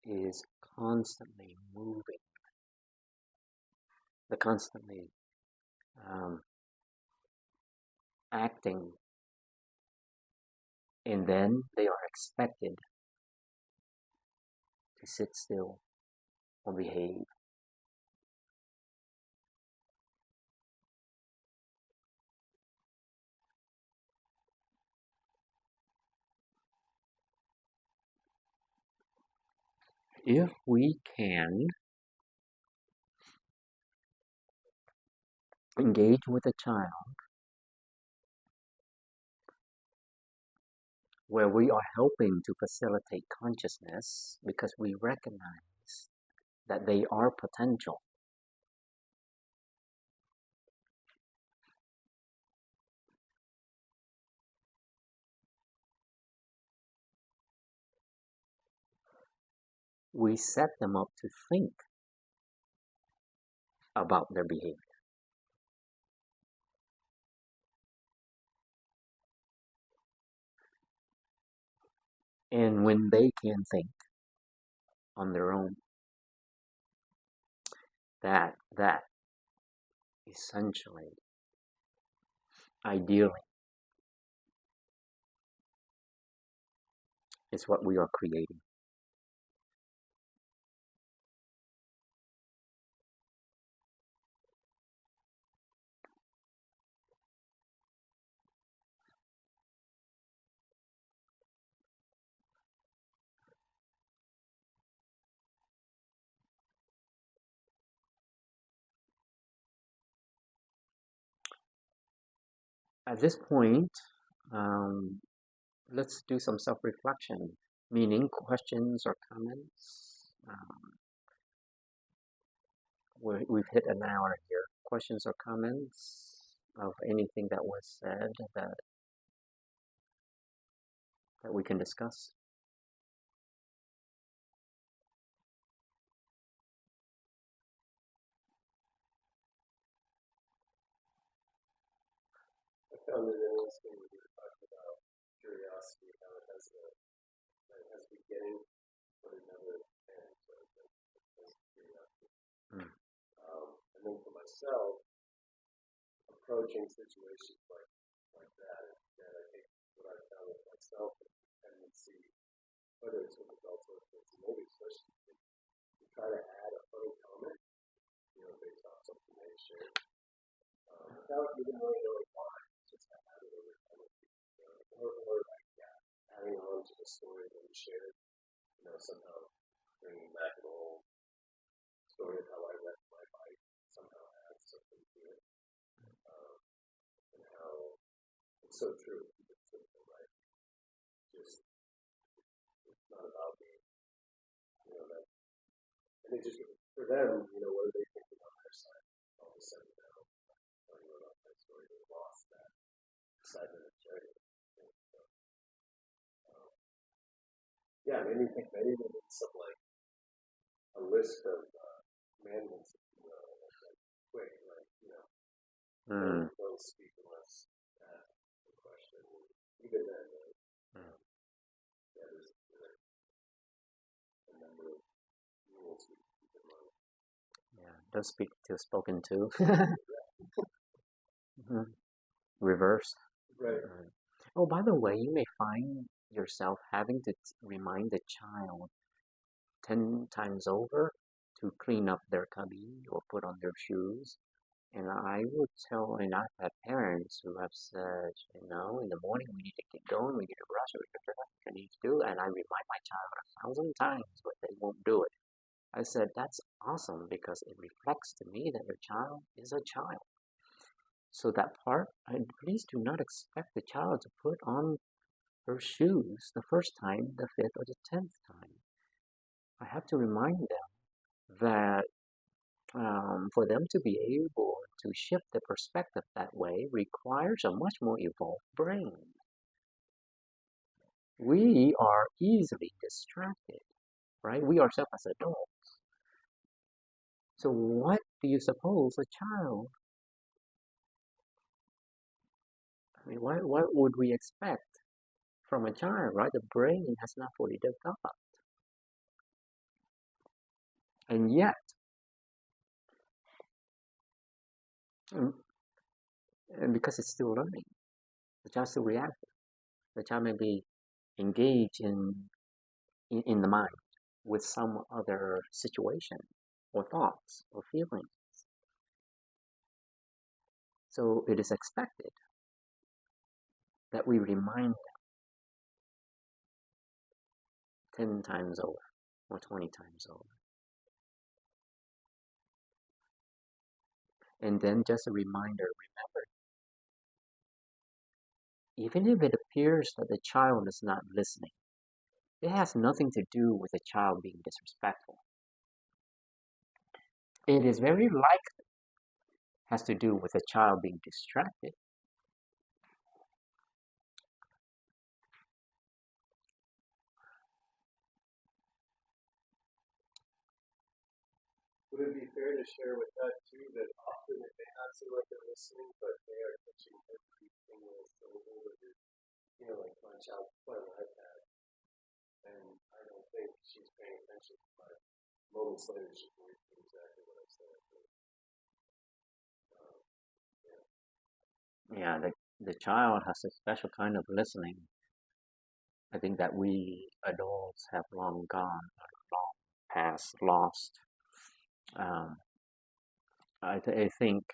is constantly moving, they're constantly acting, and then they are expected to sit still or behave. If we can engage with a child where we are helping to facilitate consciousness because we recognize that they are potential. We set them up to think about their behavior. And when they can think on their own, that essentially, ideally, is what we are creating. at this point, let's do some self-reflection, meaning questions or comments. We've hit an hour here. Questions or comments of anything that was said that we can discuss. I found it interesting when you were talking about curiosity, how it has beginning, but it never ends. Right? That's curiosity. Mm. And then for myself, approaching situations like that, and I think what I found with myself is the tendency, whether it's with adults or kids, maybe especially kids, to try to add a funny comment, based on something they shared, without even really knowing why, just to add it over time, or like adding on to the story that we shared, somehow bringing back an old story of how I read my bike, somehow adds something to it, and how it's so true. It's simple, right? Just it's not about me, that, and it just for them, what are they thinking on their side? All of a sudden now, telling them about my story, they lost that excitement of sharing it. Yeah, it made me think maybe we need some like a list of commandments, like quick, like don't speak unless asked the question. Even then, there's a number of rules we keep in mind. Yeah, don't speak till spoken to. Reverse. Right. Oh, by the way, you may find yourself having to remind the child 10 times over to clean up their cubby or put on their shoes. And I would tell, and I've had parents who have said, in the morning we need to get going, we need to brush, we need to do, and I remind my child 1,000 times, but they won't do it. I said, that's awesome because it reflects to me that your child is a child. So that part, please do not expect the child to put on her shoes the first time, the 5th, or the 10th time. I have to remind them that for them to be able to shift the perspective that way requires a much more evolved brain. We are easily distracted, right? We ourselves as adults. So what do you suppose a child, what would we expect from a child, right? The brain has not fully developed. And yet, and because it's still learning, the child's still reactive. The child may be engaged in the mind with some other situation or thoughts or feelings. So it is expected that we remind them 10 times over or 20 times over. And then just a reminder, remember, even if it appears that the child is not listening, it has nothing to do with the child being disrespectful. It is very likely has to do with the child being distracted. Would it be fair to share with that too that often it may not seem like they're listening, but they are catching every single syllable that you're, like my child's playing on iPad, and I don't think she's paying attention, but moments later she can repeat exactly what I said. Yeah, the child has a special kind of listening. I think that we adults have long gone, long past, lost. I think,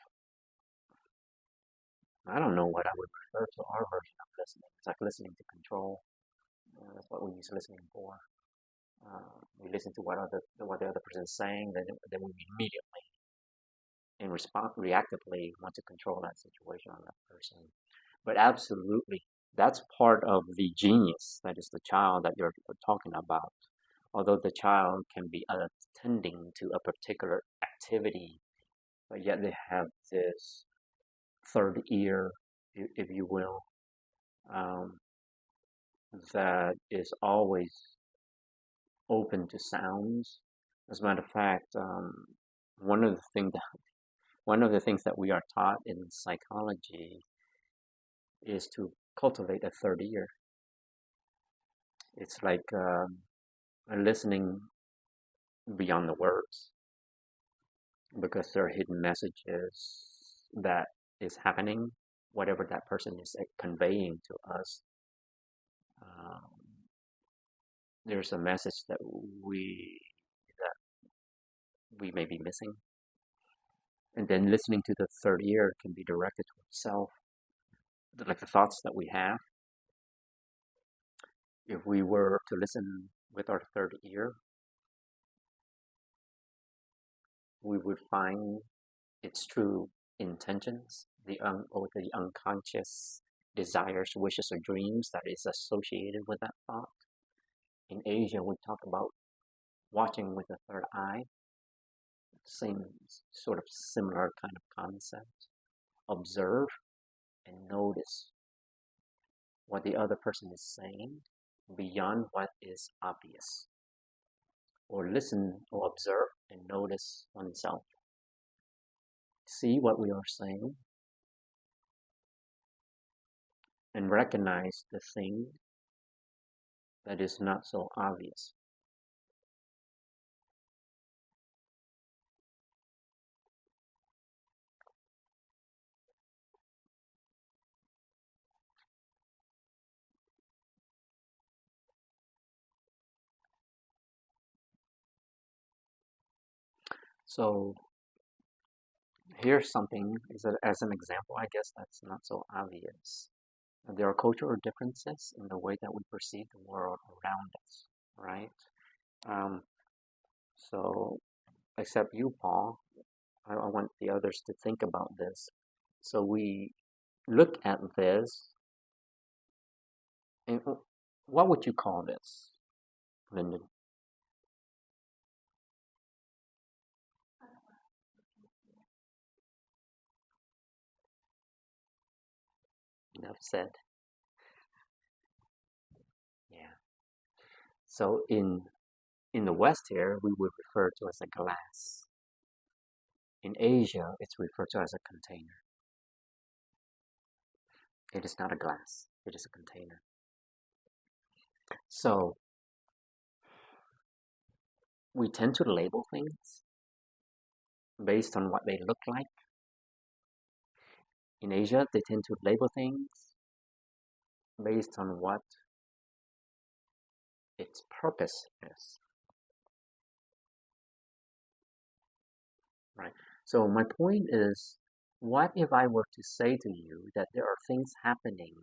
I don't know what I would refer to our version of listening. It's like listening to control. That's what we use listening for. We listen to what the other person is saying, then we immediately, in response, reactively want to control that situation on that person. But absolutely, that's part of the genius that is the child that you're talking about. Although the child can be attending to a particular activity, but yet they have this third ear, if you will, um, that is always open to sounds. As a matter of fact, one of the things that one of the things that we are taught in psychology is to cultivate a third ear. It's like listening beyond the words, because there are hidden messages that is happening, whatever that person is conveying to us. Um, there's a message that we may be missing, and then listening to the third ear can be directed to itself, like the thoughts that we have. If we were to listen with our third ear, we would find its true intentions, or the unconscious desires, wishes, or dreams that is associated with that thought. In Asia, we talk about watching with the third eye, same sort of similar kind of concept. Observe and notice what the other person is saying beyond what is obvious, or listen or observe and notice oneself. See what we are saying and recognize the thing that is not so obvious. So here's something as an example, I guess that's not so obvious. There are cultural differences in the way that we perceive the world around us, right? Um, so, except you, Paul, I want the others to think about this. So we look at this, and what would you call this, Lyndon? Enough said. Yeah. So in the West here, we would refer to as a glass. In Asia, it's referred to as a container. It is not a glass. It is a container. So we tend to label things based on what they look like. In Asia, they tend to label things based on what its purpose is. Right? So my point is, what if I were to say to you that there are things happening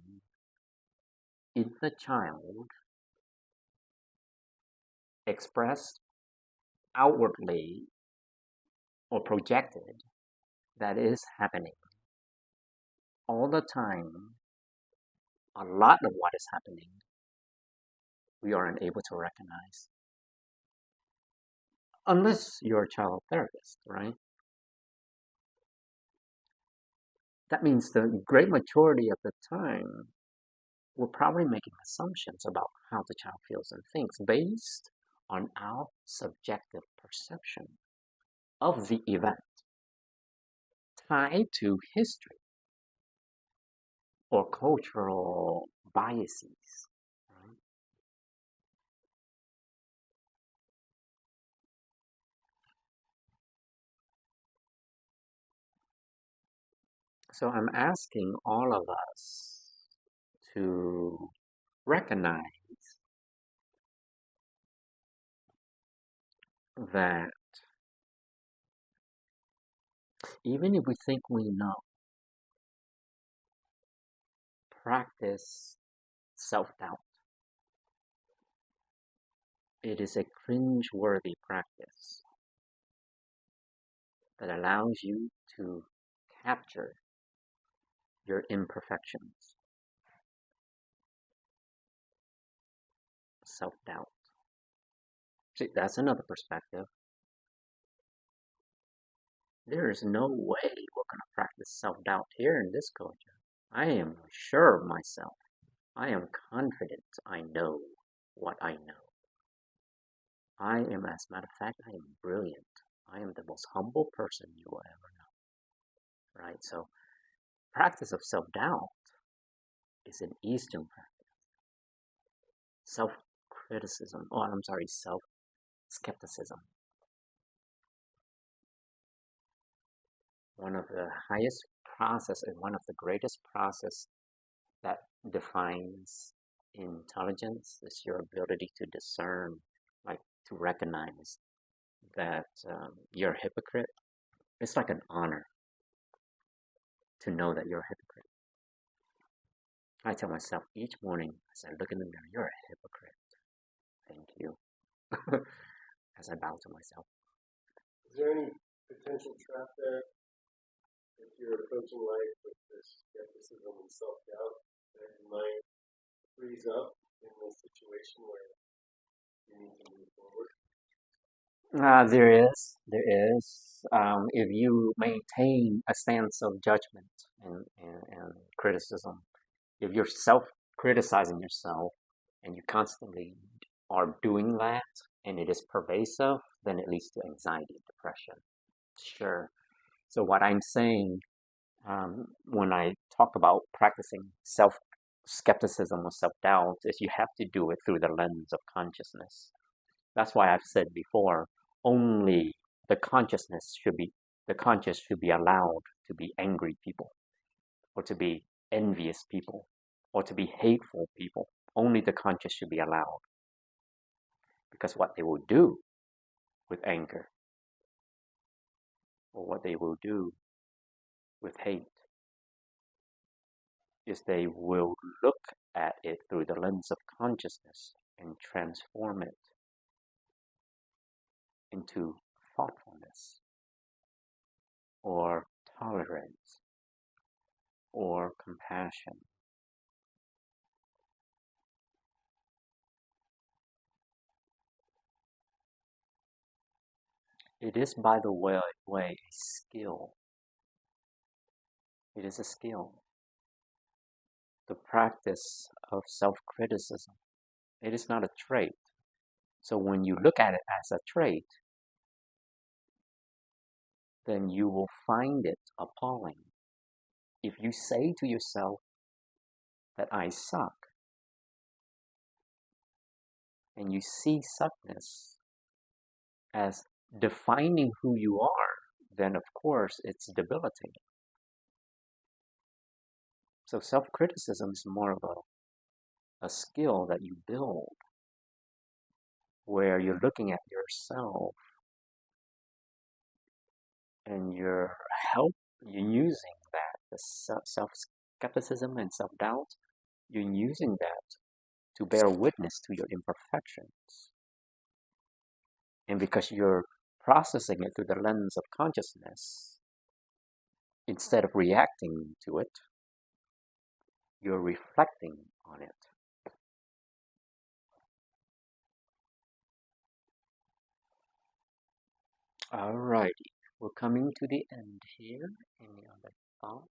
in the child expressed outwardly or projected that is happening all the time, a lot of what is happening we are unable to recognize. Unless you're a child therapist, right? That means the great majority of the time we're probably making assumptions about how the child feels and thinks based on our subjective perception of the event tied to history or cultural biases. Right? So I'm asking all of us to recognize that even if we think we know, practice self-doubt. It is a cringe-worthy practice that allows you to capture your imperfections, self-doubt. See, that's another perspective. There is no way we're going to practice self-doubt here in this culture. I am sure of myself. I am confident I know what I know. I am, as a matter of fact, I am brilliant. I am the most humble person you will ever know. Right? So, practice of self-doubt is an Eastern practice. Self-criticism, self-skepticism. One of the highest process and one of the greatest process that defines intelligence is your ability to discern, like to recognize that you're a hypocrite. It's like an honor to know that you're a hypocrite. I tell myself each morning as I look in the mirror, you're a hypocrite. Thank you. As I bow to myself. Is there any potential trap there if you're approaching life with this skepticism and self-doubt that you might freeze up in a situation where you need to move forward? There is. If you maintain a stance of judgment and criticism, if you're self-criticizing yourself and you constantly are doing that and it is pervasive, then it leads to anxiety and depression. Sure. So what I'm saying when I talk about practicing self-skepticism or self-doubt is you have to do it through the lens of consciousness. That's why I've said before, only the conscious should be allowed to be angry people, or to be envious people, or to be hateful people. Only the conscious should be allowed. Because what they will do with anger, or what they will do with hate, is they will look at it through the lens of consciousness and transform it into thoughtfulness, or tolerance, or compassion. It is, by the way, a skill. It is a skill. The practice of self-criticism. It is not a trait. So when you look at it as a trait, then you will find it appalling. If you say to yourself that I suck, and you see suckness as defining who you are, then of course it's debilitating. So self-criticism is more of a skill that you build, where you're looking at yourself and you're using that, the self-skepticism and self-doubt, you're using that to bear witness to your imperfections. And because you're processing it through the lens of consciousness, instead of reacting to it, you're reflecting on it. Alrighty, we're coming to the end here. Any other thoughts?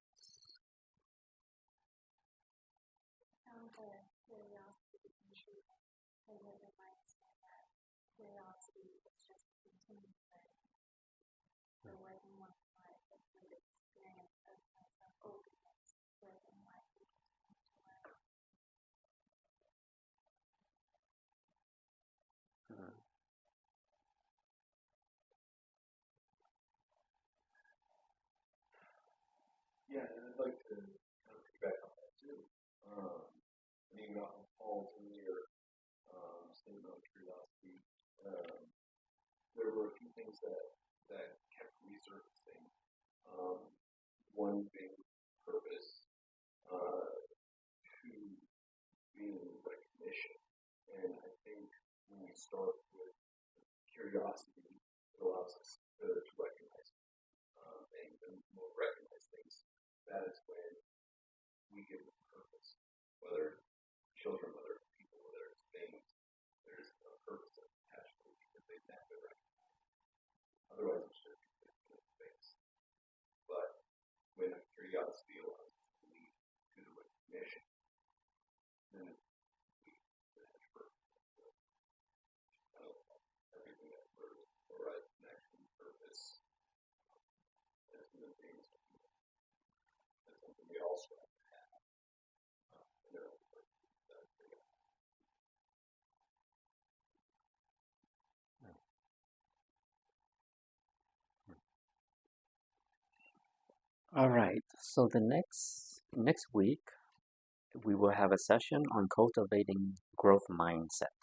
Yeah, and I'd like to kind of piggyback on that too. And even off of Paul's earlier statement on curiosity, there were a few things that kept resurfacing. One being purpose, two being recognition. And I think when we start with curiosity, it allows us to recognize things, and when we recognize things, that is when beings. That's something we all strive to have. All right. So the next week we will have a session on cultivating growth mindset.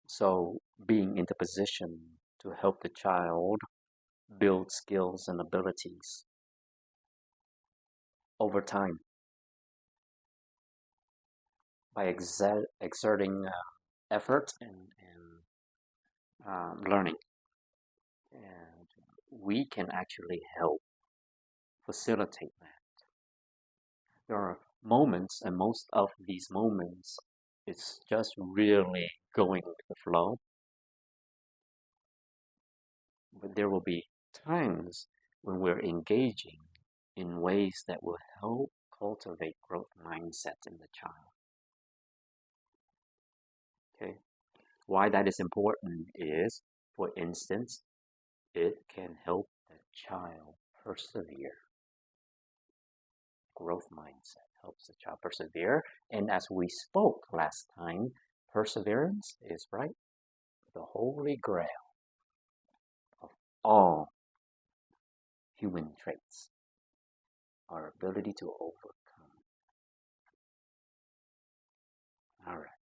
So being in the position to help the child build skills and abilities over time by exerting effort and learning. And we can actually help facilitate that. There are moments, and most of these moments, it's just really going with the flow. But there will be times when we're engaging in ways that will help cultivate growth mindset in the child. Okay. Why that is important is, for instance, it can help the child persevere. Growth mindset helps the child persevere. And as we spoke last time, perseverance is, right, the holy grail of all human traits, our ability to overcome. All right.